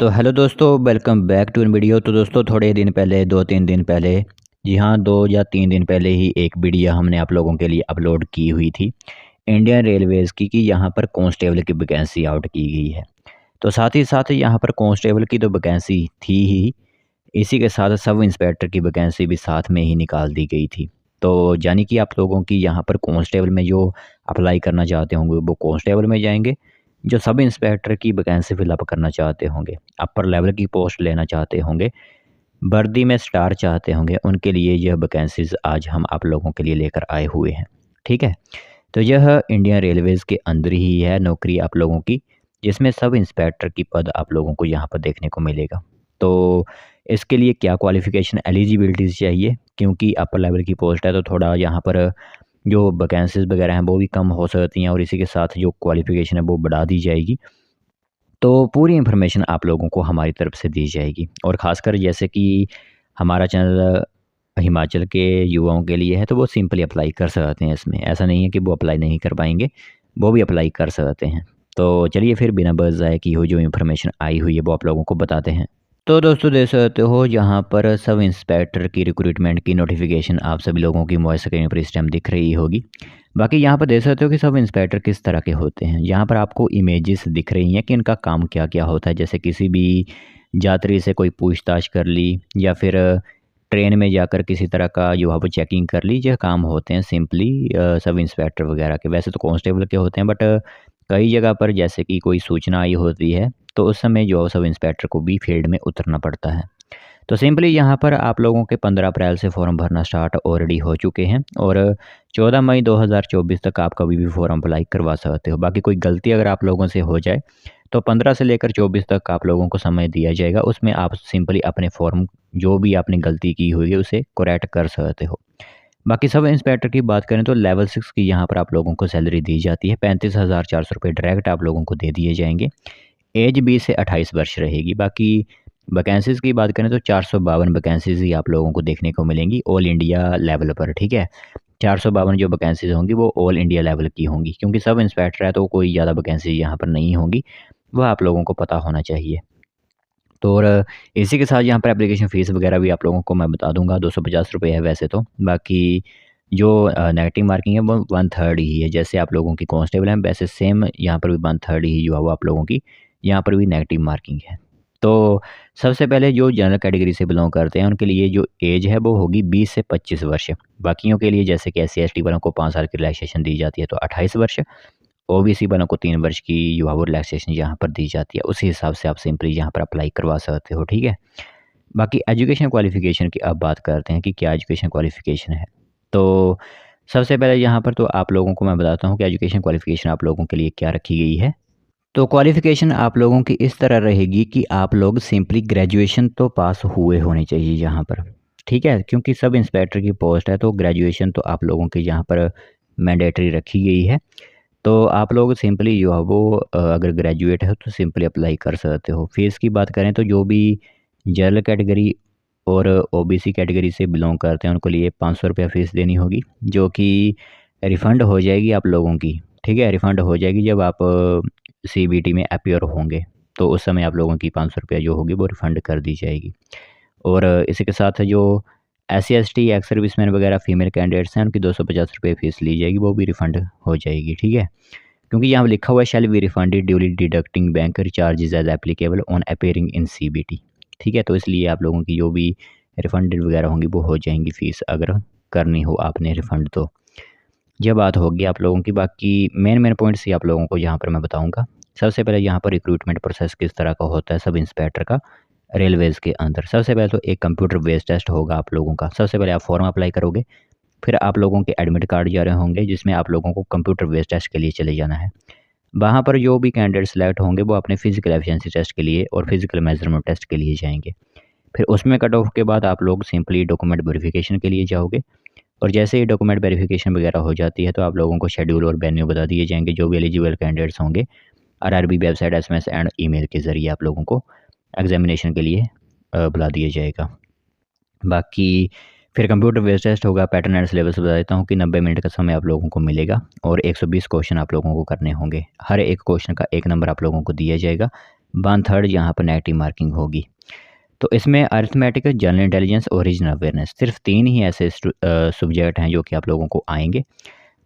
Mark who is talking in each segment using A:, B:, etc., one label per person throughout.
A: तो हेलो दोस्तों, welcome back to in video. तो दोस्तों थोड़े दिन पहले 2-3 दिन पहले, जी हाँ 2 या 3 दिन पहले ही एक वीडियो हमने आप लोगों के लिए अपलोड की हुई थी इंडियन रेलवेज़ की कि यहाँ पर कांस्टेबल की वैकेंसी आउट की गई है। तो साथ ही साथ यहाँ पर कांस्टेबल की तो वैकेंसी थी ही, इसी के साथ सब इंस्पेक्टर की वैकेंसी भी साथ में ही निकाल दी गई थी। तो यानी कि आप लोगों की यहाँ पर कांस्टेबल में जो अप्लाई करना चाहते होंगे वो कांस्टेबल में जाएंगे, जो सब इंस्पेक्टर की वैकेंसी फिलअप करना चाहते होंगे, अपर लेवल की पोस्ट लेना चाहते होंगे, वर्दी में स्टार चाहते होंगे, उनके लिए यह वैकेंसीज़ आज हम आप लोगों के लिए लेकर आए हुए हैं। ठीक है, तो यह इंडियन रेलवेज़ के अंदर ही है नौकरी आप लोगों की, जिसमें सब इंस्पेक्टर की पद आप लोगों को यहाँ पर देखने को मिलेगा। तो इसके लिए क्या क्वालिफ़िकेशन एलिजिबिलिटीज़ चाहिए, क्योंकि अपर लेवल की पोस्ट है तो थोड़ा यहाँ पर जो वैकेंसीज़ वगैरह हैं वो भी कम हो सकती हैं और इसी के साथ जो क्वालिफ़िकेशन है वो बढ़ा दी जाएगी। तो पूरी इन्फॉर्मेशन आप लोगों को हमारी तरफ से दी जाएगी और ख़ासकर जैसे कि हमारा चैनल हिमाचल के युवाओं के लिए है तो वो सिंपली अप्लाई कर सकते हैं इसमें। ऐसा नहीं है कि वो अप्लाई नहीं कर पाएँगे, वो भी अप्लाई कर सकते हैं। तो चलिए फिर बिना बज़ ज़ाये किए हुए जो इन्फॉर्मेशन आई हुई है वो आप लोगों को बताते हैं। तो दोस्तों देख सकते हो यहाँ पर सब इंस्पेक्टर की रिक्रूटमेंट की नोटिफिकेशन आप सभी लोगों की मोबाइल स्क्रीन पर इस टाइम दिख रही होगी। बाकी यहाँ पर देख सकते हो कि सब इंस्पेक्टर किस तरह के होते हैं। यहाँ पर आपको इमेजेस दिख रही हैं कि इनका काम क्या-क्या होता है। जैसे किसी भी यात्री से कोई पूछताछ कर ली या फिर ट्रेन में जाकर किसी तरह का जो है वो चेकिंग कर ली, यह काम होते हैं सिंपली सब इंस्पेक्टर वगैरह के। वैसे तो कांस्टेबल के होते हैं बट कई जगह पर जैसे कि कोई सूचना आई होती है तो उस समय जो सब इंस्पेक्टर को भी फील्ड में उतरना पड़ता है। तो सिंपली यहाँ पर आप लोगों के 15 अप्रैल से फॉर्म भरना स्टार्ट ऑलरेडी हो चुके हैं और 14 मई 2024 तक आप कभी भी फॉर्म अप्लाई करवा सकते हो। बाकी कोई गलती अगर आप लोगों से हो जाए तो 15 से लेकर 24 तक आप लोगों को समय दिया जाएगा। उसमें आप सिंपली अपने फॉर्म जो भी आपने गलती की हुई है उसे करेक्ट कर सकते हो। बाकी सब इंस्पेक्टर की बात करें तो लेवल 6 की यहाँ पर आप लोगों को सैलरी दी जाती है। 35,400 रुपये डायरेक्ट आप लोगों को दे दिए जाएंगे। एज 20 से 28 वर्ष रहेगी। बाकी वैकेंसीज़ की बात करें तो 452 वैकेंसीज़ ही आप लोगों को देखने को मिलेंगी ऑल इंडिया लेवल पर। ठीक है, 452 जो वैकेंसीज़ होंगी वो ऑल इंडिया लेवल की होंगी, क्योंकि सब इंस्पेक्टर है तो कोई ज़्यादा वैकेंसी यहाँ पर नहीं होंगी, वह आप लोगों को पता होना चाहिए। तो और इसी के साथ यहाँ पर एप्लीकेशन फ़ीस वगैरह भी आप लोगों को मैं बता दूँगा, 250 रुपये है वैसे तो। बाकी जो नेगेटिव मार्किंग है वो 1/3 ही है। जैसे आप लोगों की कांस्टेबल है वैसे सेम यहाँ पर भी 1/3 ही जो है वो आप लोगों की यहाँ पर भी नेगेटिव मार्किंग है। तो सबसे पहले जो जनरल कैटेगरी से बिलॉन्ग करते हैं उनके लिए जो एज है वो होगी 20 से 25 वर्ष। बाकियों के लिए जैसे कि SC/ST वालों को 5 साल की रिलैक्सेशन दी जाती है तो 28 वर्ष। OBC वालों को 3 वर्ष की जो है वो रिलैक्सेशन यहाँ पर दी जाती है। उसी हिसाब से आप सिंपली यहाँ पर अप्लाई करवा सकते हो। ठीक है, बाकी एजुकेशन क्वालिफ़िकेशन की अब बात करते हैं कि क्या एजुकेशन क्वालिफ़िकेशन है। तो सबसे पहले यहाँ पर तो आप लोगों को मैं बताता हूँ कि एजुकेशन क्वालिफ़िकेशन आप लोगों के लिए क्या रखी गई है। तो क्वालिफ़िकेशन आप लोगों की इस तरह रहेगी कि आप लोग सिंपली ग्रेजुएशन तो पास हुए होने चाहिए यहाँ पर। ठीक है, क्योंकि सब इंस्पेक्टर की पोस्ट है तो ग्रेजुएशन तो आप लोगों के यहाँ पर मैंडेटरी रखी गई है। तो आप लोग सिंपली जो है वो अगर ग्रेजुएट है तो सिंपली अप्लाई कर सकते हो। फ़ीस की बात करें तो जो भी जनरल कैटेगरी और OBC कैटेगरी से बिलॉन्ग करते हैं उनके लिए 500 रुपया फ़ीस देनी होगी, जो कि रिफ़ंड हो जाएगी आप लोगों की। ठीक है, रिफ़ंड हो जाएगी जब आप CBT में अपीयर होंगे, तो उस समय आप लोगों की 500 रुपया जो होगी वो रिफ़ंड कर दी जाएगी। और इसी के साथ जो SC/ST एक्स सर्विसमैन वगैरह फीमेल कैंडिडेट्स हैं उनकी 250 रुपये फ़ीस ली जाएगी, वो भी रिफ़ंड हो जाएगी। ठीक है, क्योंकि यहाँ लिखा हुआ है shall be refunded duly deducting bank charges as applicable on appearing in CBT। ठीक है, तो इसलिए आप लोगों की जो भी रिफंडेड वगैरह होंगी वो हो जाएंगी फ़ीस अगर करनी हो आपने रिफ़ंड तो। यह बात होगी आप लोगों की। बाकी मेन पॉइंट्स ही आप लोगों को यहाँ पर मैं बताऊँगा। सबसे पहले यहाँ पर रिक्रूटमेंट प्रोसेस किस तरह का होता है सब इंस्पेक्टर का रेलवेज़ के अंदर। सबसे पहले तो एक कंप्यूटर बेस्ड टेस्ट होगा आप लोगों का। सबसे पहले आप फॉर्म अप्लाई करोगे, फिर आप लोगों के एडमिट कार्ड जा रहे होंगे जिसमें आप लोगों को कंप्यूटर बेस्ड टेस्ट के लिए चले जाना है। वहाँ पर जो भी कैंडिडेट सेलेक्ट होंगे वो अपने फिजिकल एफिशिएंसी टेस्ट के लिए और फिजिकल मेजरमेंट टेस्ट के लिए जाएंगे। फिर उसमें कट ऑफ के बाद आप लोग सिंपली डॉक्यूमेंट वेरिफिकेशन के लिए जाओगे और जैसे ही डॉक्यूमेंट वेरिफिकेशन वगैरह हो जाती है तो आप लोगों को शेड्यूल और वेन्यू बता दिए जाएंगे। जो भी एलिजिबल कैंडिडेट्स होंगे RRB website SMS and email के ज़रिए आप लोगों को एग्जामिनेशन के लिए बुला दिया जाएगा। बाकी फिर कंप्यूटर बेस्ड टेस्ट होगा। पैटर्न एंड सिलेबस बता देता हूँ कि 90 मिनट का समय आप लोगों को मिलेगा और 120 क्वेश्चन आप लोगों को करने होंगे। हर एक क्वेश्चन का 1 नंबर आप लोगों को दिया जाएगा। 1/3 यहाँ पर नेगेटिव मार्किंग होगी। तो इसमें अरिथमेटिक, जनरल इंटेलिजेंस और रीजनल अवेयरनेस, सिर्फ 3 ही ऐसे सब्जेक्ट हैं जो कि आप लोगों को आएंगे।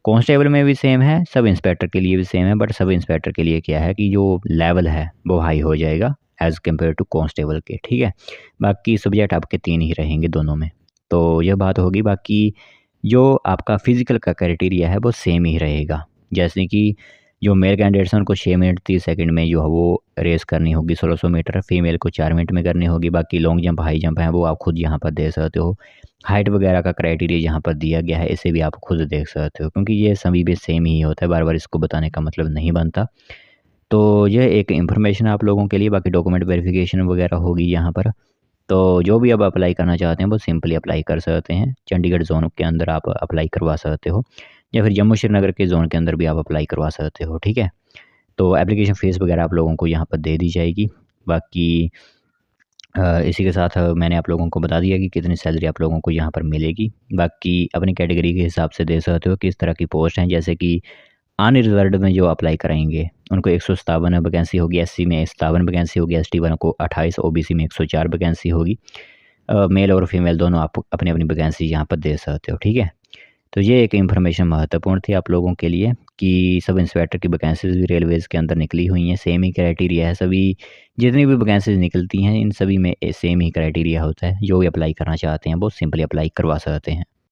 A: कांस्टेबल में भी सेम है, सब इंस्पेक्टर के लिए भी सेम है, बट सब इंस्पेक्टर के लिए क्या है कि जो लेवल है वो हाई हो जाएगा एज़ कम्पेयर टू कांस्टेबल के, ठीक है। बाकी सब्जेक्ट आपके 3 ही रहेंगे दोनों में। तो यह बात होगी। बाकी जो आपका फ़िज़िकल का क्राइटेरिया है वो सेम ही रहेगा। जैसे कि जो मेल कैंडिडेट्स हैं उनको 6 मिनट 30 सेकंड में जो है वो रेस करनी होगी 1600 मीटर, फीमेल को 4 मिनट में करनी होगी। बाकी लॉन्ग जंप, हाई जंप है वो आप खुद यहाँ पर दे सकते हो। हाइट वगैरह का क्राइटेरिया यहाँ पर दिया गया है, इसे भी आप खुद देख सकते हो, क्योंकि ये सभी भी सेम ही होता है, बार-बार इसको बताने का मतलब नहीं बनता। तो यह एक इन्फॉर्मेशन आप लोगों के लिए। बाकी डॉक्यूमेंट वेरिफिकेशन वगैरह होगी यहाँ पर। तो जो भी आप अप्लाई करना चाहते हैं वो सिंपली अप्लाई कर सकते हैं। चंडीगढ़ ज़ोन के अंदर आप अप्लाई करवा सकते हो, या फिर जम्मू श्रीनगर के ज़ोन के अंदर भी आप अप्लाई करवा सकते हो, ठीक है। तो एप्लीकेशन फ़ीस वगैरह आप लोगों को यहाँ पर दे दी जाएगी। बाकी इसी के साथ मैंने आप लोगों को बता दिया कि कितनी सैलरी आप लोगों को यहाँ पर मिलेगी। बाकी अपनी कैटेगरी के हिसाब से दे सकते हो किस तरह की पोस्ट हैं। जैसे कि अनरिज़र्व्ड में जो अप्लाई कराएंगे उनको 157 वैकेंसी होगी, एससी में 57 वैकेंसी होगी, एसटी वालों को 28, ओबीसी में 104 वैकेंसी होगी। मेल और फीमेल दोनों आप अपनी अपनी वैकेंसी यहाँ पर दे सकते हो, ठीक है। तो ये एक इन्फॉर्मेशन महत्वपूर्ण थी आप लोगों के लिए कि सब इंस्पेक्टर की वैकेंसीज़ भी रेलवेज़ के अंदर निकली हुई हैं। सेम ही क्राइटेरिया है सभी, जितनी भी वैकेंसीज़ निकलती हैं इन सभी में सेम ही क्राइटेरिया होता है। जो भी अप्लाई करना चाहते हैं वो सिंपली अप्लाई करवा सकते हैं।